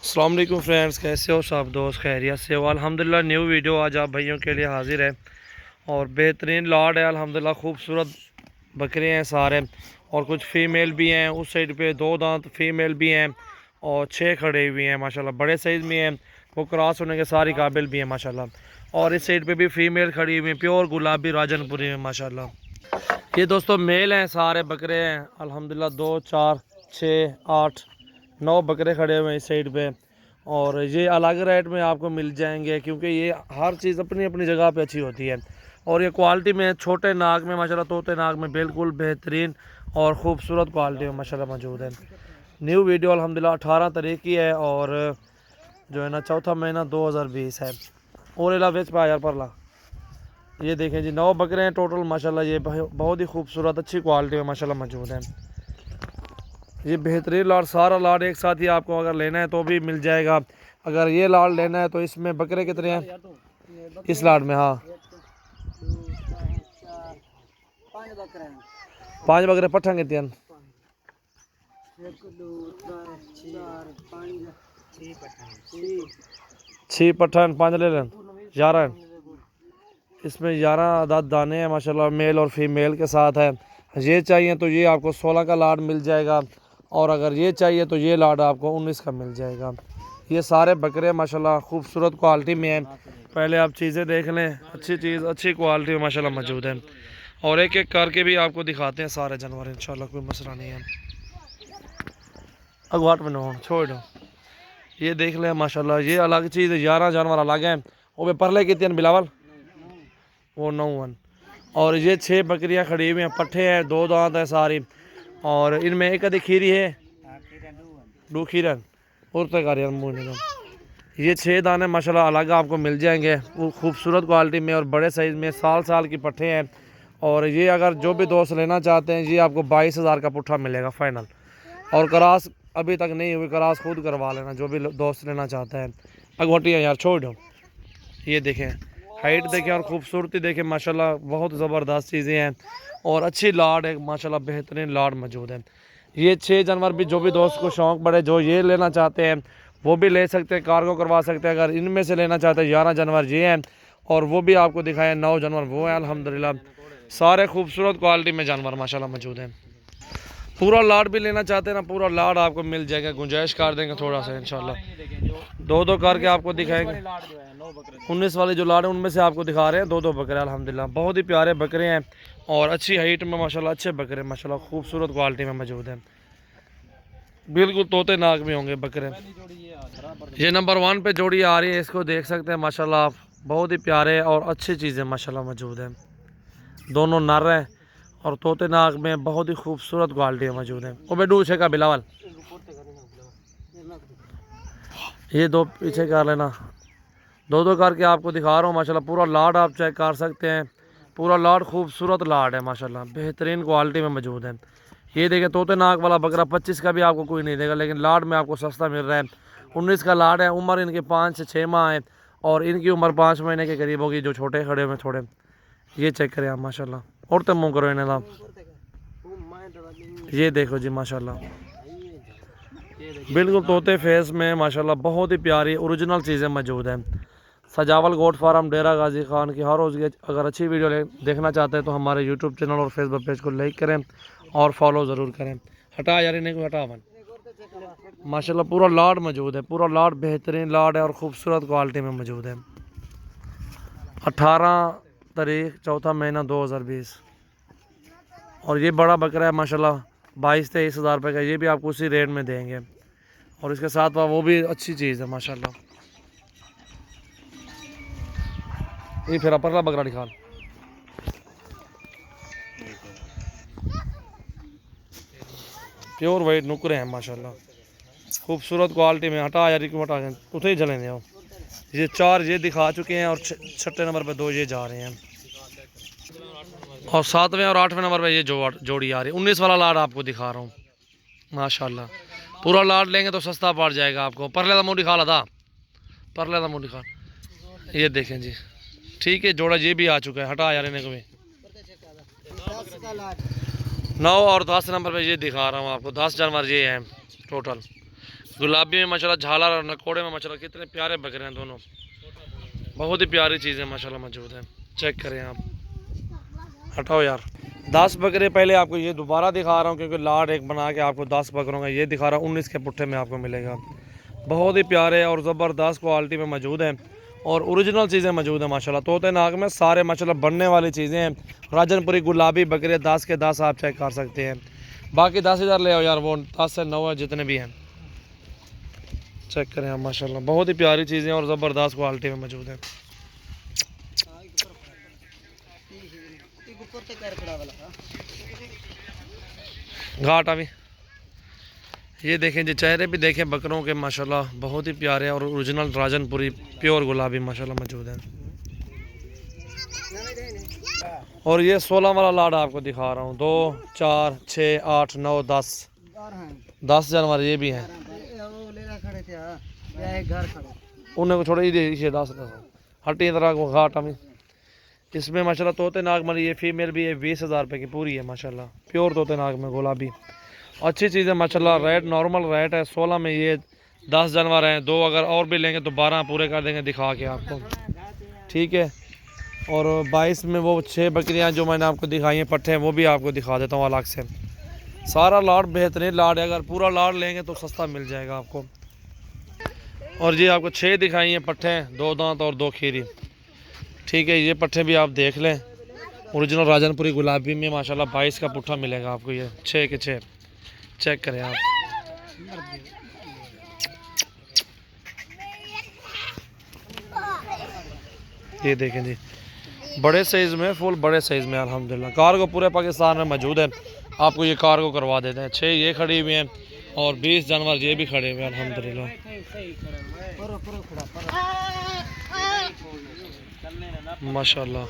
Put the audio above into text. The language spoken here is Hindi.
अस्सलाम वालेकुम फ्रेंड्स, कैसे हो सब दोस्त? खैरियत से हो? अल्हम्दुलिल्लाह न्यू वीडियो आज आप भाइयों के लिए हाजिर है और बेहतरीन लॉट है। अल्हम्दुलिल्लाह खूबसूरत बकरे हैं सारे और कुछ फ़ीमेल भी हैं। उस साइड पे 2 दांत फ़ीमेल भी हैं और 6 खड़े हुए हैं माशाल्लाह, बड़े साइज़ में हैं। वो क्रॉस होने के सारी काबिल भी हैं माशाल्लाह। और इस साइड पे भी फ़ीमेल खड़ी हुई हैं, प्योर गुलाबी राजनपुरी में माशाल्लाह। ये दोस्तों मेल हैं, सारे बकरे हैं अल्हम्दुलिल्लाह। 2 4 6 8 9 बकरे खड़े हुए हैं इस साइड पे। और ये अलग रेट में आपको मिल जाएंगे क्योंकि ये हर चीज़ अपनी अपनी जगह पे अच्छी होती है। और ये क्वालिटी में छोटे नाग में माशाल्लाह, तोते नाग में बिल्कुल बेहतरीन और ख़ूबसूरत क्वालिटी में माशाल्लाह मौजूद है। न्यू वीडियो अल्हम्दुलिल्लाह 18 तारीख की है और जो है ना चौथा महीना 2020 है। और इला वेच पा यार परला। ये देखें जी 9 बकरे हैं टोटल माशाल्लाह। ये बहुत ही खूबसूरत अच्छी क्वालिटी में माशाल्लाह मौजूद हैं। ये बेहतरीन लाट, सारा लाट एक साथ ही आपको अगर लेना है तो भी मिल जाएगा। अगर ये लाट लेना है तो इसमें बकरे कितने हैं इस लाट में? हाँ, 5 बकरे। पट्ठा कितने हैं? 6 पट्ठा 5 ले लें, 11। इसमें 11 आदाद दाने हैं माशाल्लाह, मेल और फीमेल के साथ है। ये चाहिए तो ये आपको 16 का लाट मिल जाएगा और अगर ये चाहिए तो ये लाट आपको 19 का मिल जाएगा। ये सारे बकरे माशाल्लाह खूबसूरत क्वालिटी में हैं। पहले आप चीज़ें देख लें, अच्छी चीज़ अच्छी क्वालिटी में माशाल्लाह मौजूद है। और एक एक करके भी आपको दिखाते हैं सारे जानवर इंशाल्लाह, कोई मसला नहीं है। अगवाट में न छोड़ दो। ये देख लें माशाल्लाह, ये अलग चीज़ है। 11 जानवर अलग हैं। वो परले कितने बिलावल? वो 9। और ये 6 बकरियां खड़ी हुई हैं, पट्ठे हैं, 2 दांत है सारी। और इनमें एक आधी खीरी है, 2 खीरन और तक मुँह। ये 6 दाने माशाल्लाह अलग आपको मिल जाएंगे, वो खूबसूरत क्वालिटी में और बड़े साइज़ में। साल की पट्ठे हैं। और ये अगर जो भी दोस्त लेना चाहते हैं, ये आपको 22,000 का पुट्ठा मिलेगा फाइनल। और क्रास अभी तक नहीं हुई, क्रास खुद करवा लेना जो भी दोस्त लेना चाहता है। अगवटियाँ यार छोड़ दो। ये देखें, हाइट देखें और ख़ूबसूरती देखें माशाल्लाह, बहुत ज़बरदस्त चीज़ें हैं और अच्छी लाड है माशाल्लाह, बेहतरीन लाड मौजूद है। ये 6 जानवर भी जो भी दोस्त को शौक़ पड़े, जो ये लेना चाहते हैं वो भी ले सकते हैं, कार्गो करवा सकते हैं। अगर इनमें से लेना चाहते हैं 11 जानवर ये हैं और वो भी आपको दिखाएं 9 जानवर वो हैं। अल्हम्दुलिल्लाह सारे खूबसूरत क्वालिटी में जानवर माशाल्लाह मौजूद हैं। पूरा लाड भी लेना चाहते हैं ना, पूरा लाड आपको मिल जाएगा, गुंजाइश कर देंगे थोड़ा सा इंशाल्लाह। 2 करके आपको दिखाएंगे। 19 वाले जो लाड है उनमें से आपको दिखा रहे हैं 2 बकरे। अल्हम्दुलिल्लाह बहुत ही प्यारे बकरे हैं और अच्छी हाइट में माशाल्लाह, अच्छे बकरे माशाल्लाह खूबसूरत क्वालिटी में मौजूद हैं। बिल्कुल तोते नाक में होंगे बकरे। ये नंबर 1 पे जोड़ी आ रही है, इसको देख सकते हैं माशाल्लाह आप। बहुत ही प्यारे और अच्छी चीज़ें माशाल्लाह मौजूद हैं। दोनों नर हैं और तोते नाक में बहुत ही खूबसूरत क्वालिटी मौजूद है। वो बेडू छे का बिलावल, ये 2 पीछे कर लेना। 2 करके आपको दिखा रहा हूँ माशाल्लाह। पूरा लाड आप चेक कर सकते हैं, पूरा लाड खूबसूरत लाड है माशाल्लाह, बेहतरीन क्वालिटी में मौजूद है। ये देखिए तोते नाक वाला बकरा 25 का भी आपको कोई नहीं देगा, लेकिन लाड में आपको सस्ता मिल रहा है। 19 का लाड है। उम्र इनके 5 से 6 माह है और इनकी उम्र 5 महीने के करीब होगी। जो छोटे खड़े हुए थोड़े, ये चेक करें आप माशाल्लाह। और तो मुँह करो इन्हें। ये देखो जी माशाल्लाह, बिल्कुल तोते फेस में माशाल्लाह, बहुत ही प्यारी ओरिजिनल चीज़ें मौजूद हैं। सजावल गोट फार्म डेरा गाजी खान की हर रोज़ की अगर अच्छी वीडियो देखना चाहते हैं तो हमारे यूट्यूब चैनल और फेसबुक पेज को लाइक करें और फॉलो ज़रूर करें। हटा यार इन्हें को हटा मन। माशाल्लाह पूरा लाड मौजूद है, पूरा लाड बेहतरीन लाड है और ख़ूबसूरत क्वालिटी में मौजूद है। 18 तारीख चौथा महीना 2020। और ये बड़ा बकरा है माशाल्लाह, 22-23 हज़ार रुपये का। ये भी आपको उसी रेट में देंगे और इसके साथ वो भी अच्छी चीज़ है माशाल्लाह। ये फिर अपरला बकरा दिखा, प्योर वाइट नुकरे हैं माशाल्लाह, खूबसूरत क्वालिटी में। हटा यार क्यों हटा, उठे ही चले जाओ। ये 4 ये दिखा चुके हैं और 6ठे नंबर पे 2 ये जा रहे हैं और 7वें और 8वें नंबर पे ये जोड़ी आ रही है। 19 वाला लाड आपको दिखा रहा हूँ माशाल्लाह। पूरा लाड लेंगे तो सस्ता पड़ जाएगा आपको। परले का मुँह दिखा ला था, परले का मुँह दिखा। ये देखें जी, ठीक है जोड़ा ये भी आ चुका है। हटा यार इन्हें को भी। 9 और 10 नंबर पे ये दिखा रहा हूँ आपको। 10 जानवर ये हैं टोटल। गुलाबी में माशाल्लाह, झालर और नकोड़े में माशाल्लाह कितने प्यारे बकरे हैं दोनों। बहुत ही प्यारी चीज़ें माशाल्लाह मौजूद हैं। चेक करें आप। हटाओ यार। 10 बकरे पहले आपको ये दोबारा दिखा रहा हूँ, क्योंकि लाड एक बना के आपको 10 बकरों का ये दिखा रहा हूँ। 19 के पुट्ठे में आपको मिलेगा। बहुत ही प्यारे और ज़बरदस्त क्वालिटी में मौजूद हैं और ओरिजिनल चीज़ें मौजूद हैं माशाल्लाह। तोते नाग में सारे माशाल्लाह बनने वाली चीज़ें हैं। राजनपुरी गुलाबी बकरे 10 के 10 आप चेक कर सकते हैं। बाकी 10,000 ले आओ यार, वो 10 से 9 है जितने भी हैं। चेक करें आप माशाल्लाह, बहुत ही प्यारी चीज़ें और ज़बरदस्त क्वालिटी में मौजूद हैं। घाट अभी ये देखें जी, चेहरे भी देखें बकरों के माशाल्लाह, बहुत ही प्यारे और ओरिजिनल राजनपुरी प्योर गुलाबी माशाल्लाह मौजूद हैं। और ये 16 वाला लाड आपको दिखा रहा हूँ। 2 4 6 8 9 10 जानवर ये भी हैं। उन्हें को छोड़े ये 10 हटी तरह को घाट हमें। इसमें माशाल्लाह तोते नाग मरी, ये फीमेल भी है, 20,000 रुपये की पूरी है माशाल्लाह। प्योर तोते नाग में गुलाबी अच्छी चीज़ है माशाल्लाह। रेट नॉर्मल रेट है। 16 में ये 10 जानवर हैं। 2 अगर और भी लेंगे तो 12 पूरे कर देंगे दिखा के आपको, ठीक है। और 22 में वो 6 बकरियां जो मैंने आपको दिखाई हैं पट्ठे हैं, वो भी आपको दिखा देता हूँ अलग से। सारा लाड बेहतरीन लाड है, अगर पूरा लाड लेंगे तो सस्ता मिल जाएगा आपको। और ये आपको 6 दिखाई हैं पट्ठे हैं, 2 दांत और 2 खीरी, ठीक है। ये पट्ठे भी आप देख लें, ओरिजिनल राजनपुरी गुलाबी में माशाल्लाह 22 का पुट्ठा मिलेगा आपको। ये 6 के 6 चेक करें आप। ये देखें जी, बड़े साइज़ में, फुल बड़े साइज़ में अल्हम्दुलिल्लाह। कार्गो पूरे पाकिस्तान में मौजूद है, आपको ये कार्गो करवा देते हैं। 6 ये खड़ी हुई हैं और 20 जानवर ये भी खड़े हुए हैं अल्हम्दुलिल्लाह माशाल्लाह।